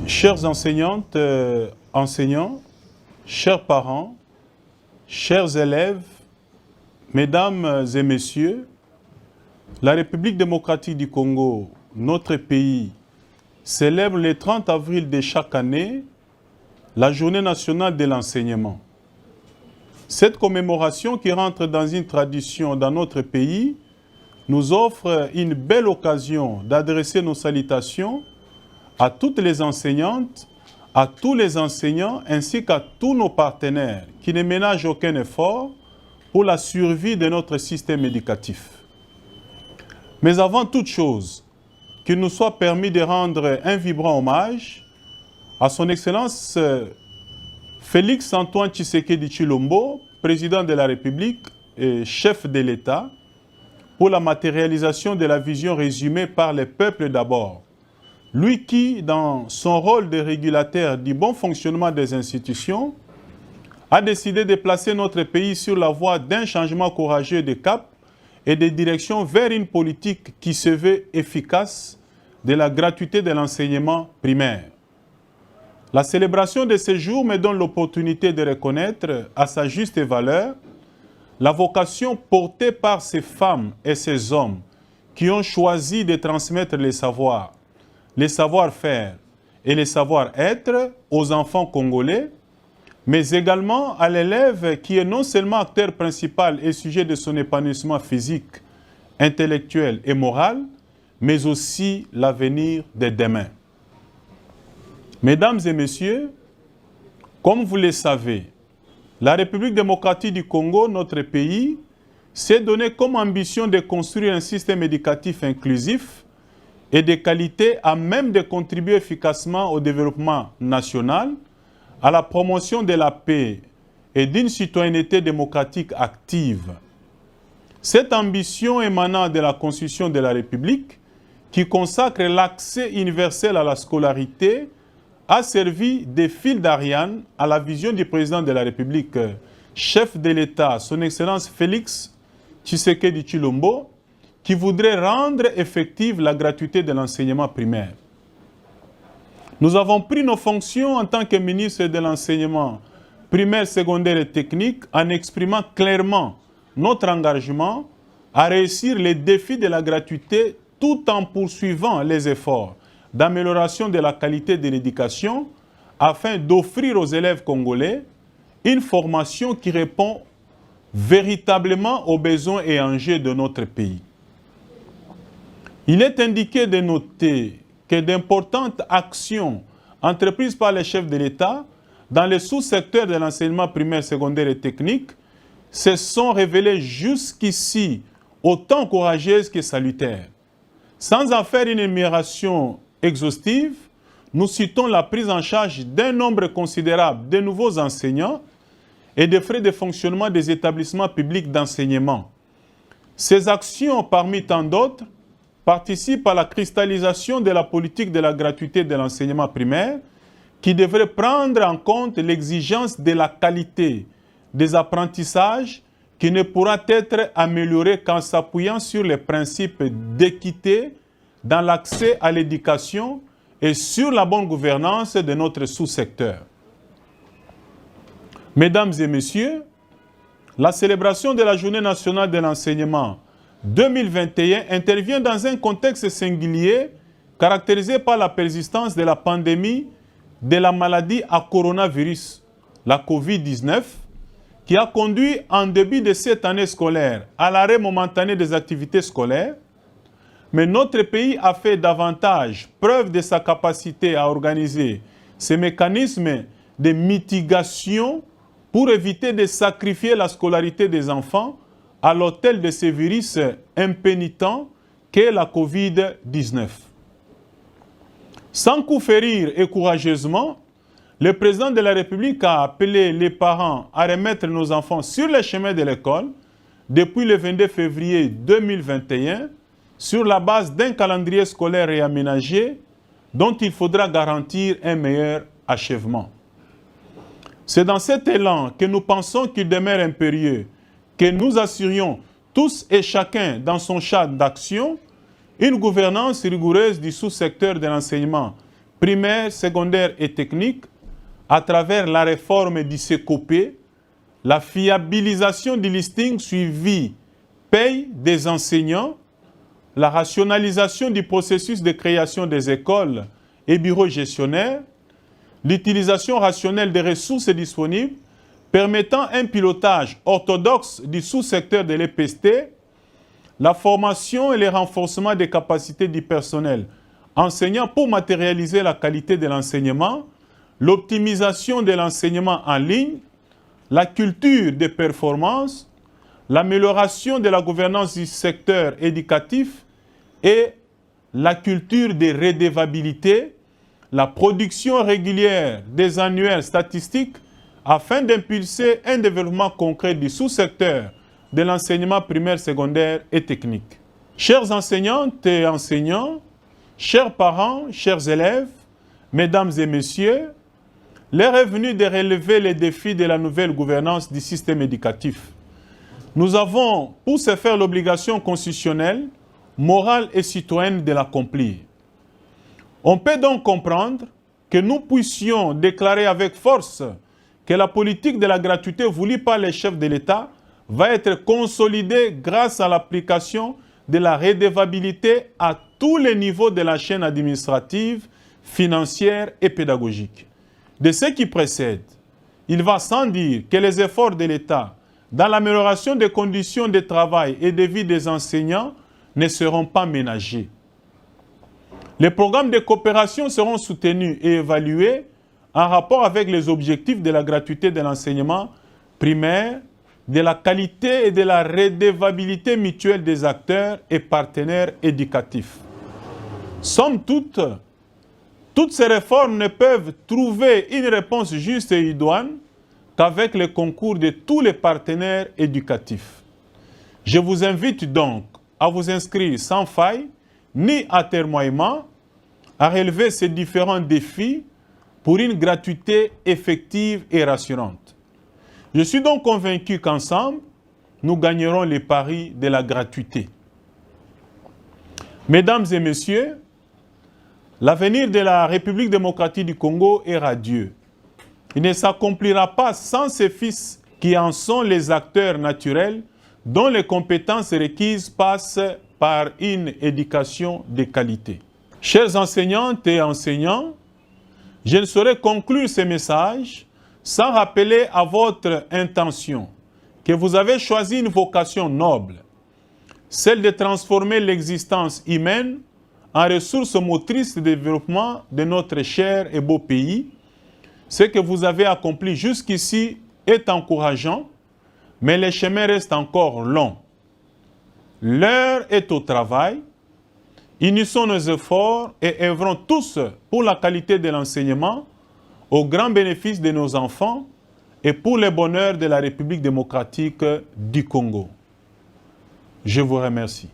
Chères enseignantes, enseignants, chers parents, chers élèves, mesdames et messieurs, la République démocratique du Congo, notre pays, célèbre le 30 avril de chaque année la Journée nationale de l'enseignement. Cette commémoration qui rentre dans une tradition dans notre pays nous offre une belle occasion d'adresser nos salutations à toutes les enseignantes, à tous les enseignants ainsi qu'à tous nos partenaires qui ne ménagent aucun effort pour la survie de notre système éducatif. Mais avant toute chose, qu'il nous soit permis de rendre un vibrant hommage à son Excellence Félix Antoine Tshisekedi Tshilombo, président de la République et chef de l'État, pour la matérialisation de la vision résumée par les peuples d'abord. Lui qui, dans son rôle de régulateur du bon fonctionnement des institutions, a décidé de placer notre pays sur la voie d'un changement courageux de cap et de direction vers une politique qui se veut efficace de la gratuité de l'enseignement primaire. La célébration de ce jour me donne l'opportunité de reconnaître à sa juste valeur la vocation portée par ces femmes et ces hommes qui ont choisi de transmettre les savoirs, les savoir-faire et les savoir-être aux enfants congolais, mais également à l'élève qui est non seulement acteur principal et sujet de son épanouissement physique, intellectuel et moral, mais aussi l'avenir de demain. Mesdames et messieurs, comme vous le savez, la République démocratique du Congo, notre pays, s'est donné comme ambition de construire un système éducatif inclusif et de qualité à même de contribuer efficacement au développement national, à la promotion de la paix et d'une citoyenneté démocratique active. Cette ambition émanant de la Constitution de la République, qui consacre l'accès universel à la scolarité, a servi de fil d'Ariane à la vision du président de la République, chef de l'État, son Excellence Félix Tshisekedi Tshilombo, qui voudrait rendre effective la gratuité de l'enseignement primaire. Nous avons pris nos fonctions en tant que ministre de l'enseignement primaire, secondaire et technique en exprimant clairement notre engagement à réussir les défis de la gratuité tout en poursuivant les efforts d'amélioration de la qualité de l'éducation afin d'offrir aux élèves congolais une formation qui répond véritablement aux besoins et enjeux de notre pays. Il est indiqué de noter que d'importantes actions entreprises par les chefs de l'État dans les sous-secteurs de l'enseignement primaire, secondaire et technique se sont révélées jusqu'ici autant courageuses que salutaires. Sans en faire une énumération exhaustive, nous citons la prise en charge d'un nombre considérable de nouveaux enseignants et des frais de fonctionnement des établissements publics d'enseignement. Ces actions, parmi tant d'autres, participent à la cristallisation de la politique de la gratuité de l'enseignement primaire qui devrait prendre en compte l'exigence de la qualité des apprentissages qui ne pourra être améliorée qu'en s'appuyant sur les principes d'équité dans l'accès à l'éducation et sur la bonne gouvernance de notre sous-secteur. Mesdames et messieurs, la célébration de la Journée nationale de l'enseignement 2021 intervient dans un contexte singulier caractérisé par la persistance de la pandémie de la maladie à coronavirus, la COVID-19, qui a conduit en début de cette année scolaire à l'arrêt momentané des activités scolaires. Mais notre pays a fait davantage preuve de sa capacité à organiser ces mécanismes de mitigation pour éviter de sacrifier la scolarité des enfants à l'autel de ce virus impénitent qu'est la COVID-19. Sans coup férir et courageusement, le président de la République a appelé les parents à remettre nos enfants sur les chemins de l'école depuis le 22 février 2021 sur la base d'un calendrier scolaire réaménagé dont il faudra garantir un meilleur achèvement. C'est dans cet élan que nous pensons qu'il demeure impérieux que nous assurions tous et chacun dans son champ d'action une gouvernance rigoureuse du sous-secteur de l'enseignement primaire, secondaire et technique à travers la réforme du CECOPE, la fiabilisation du listing suivi paye des enseignants, la rationalisation du processus de création des écoles et bureaux gestionnaires, l'utilisation rationnelle des ressources disponibles permettant un pilotage orthodoxe du sous-secteur de l'EPST, la formation et le renforcement des capacités du personnel enseignant pour matérialiser la qualité de l'enseignement, l'optimisation de l'enseignement en ligne, la culture des performances, l'amélioration de la gouvernance du secteur éducatif et la culture des redevabilités, la production régulière des annuaires statistiques afin d'impulser un développement concret du sous-secteur de l'enseignement primaire, secondaire et technique. Chers enseignantes et enseignants, chers parents, chers élèves, mesdames et messieurs, l'heure est venue de relever les défis de la nouvelle gouvernance du système éducatif. Nous avons pour ce faire l'obligation constitutionnelle, morale et citoyenne de l'accomplir. On peut donc comprendre que nous puissions déclarer avec force que la politique de la gratuité voulue par les chefs de l'État va être consolidée grâce à l'application de la redevabilité à tous les niveaux de la chaîne administrative, financière et pédagogique. De ce qui précède, il va sans dire que les efforts de l'État dans l'amélioration des conditions de travail et de vie des enseignants ne seront pas ménagés. Les programmes de coopération seront soutenus et évalués en rapport avec les objectifs de la gratuité de l'enseignement primaire, de la qualité et de la redevabilité mutuelle des acteurs et partenaires éducatifs. Somme toute, toutes ces réformes ne peuvent trouver une réponse juste et idoine qu'avec le concours de tous les partenaires éducatifs. Je vous invite donc à vous inscrire sans faille ni atermoiement à relever ces différents défis pour une gratuité effective et rassurante. Je suis donc convaincu qu'ensemble, nous gagnerons les paris de la gratuité. Mesdames et messieurs, l'avenir de la République démocratique du Congo est radieux. Il ne s'accomplira pas sans ses fils qui en sont les acteurs naturels dont les compétences requises passent par une éducation de qualité. Chers enseignantes et enseignants, je ne saurais conclure ce message sans rappeler à votre intention que vous avez choisi une vocation noble, celle de transformer l'existence humaine en ressource motrice de développement de notre cher et beau pays. Ce que vous avez accompli jusqu'ici est encourageant, mais le chemin reste encore long. L'heure est au travail. Unissons nos efforts et œuvrons tous pour la qualité de l'enseignement, au grand bénéfice de nos enfants et pour le bonheur de la République démocratique du Congo. Je vous remercie.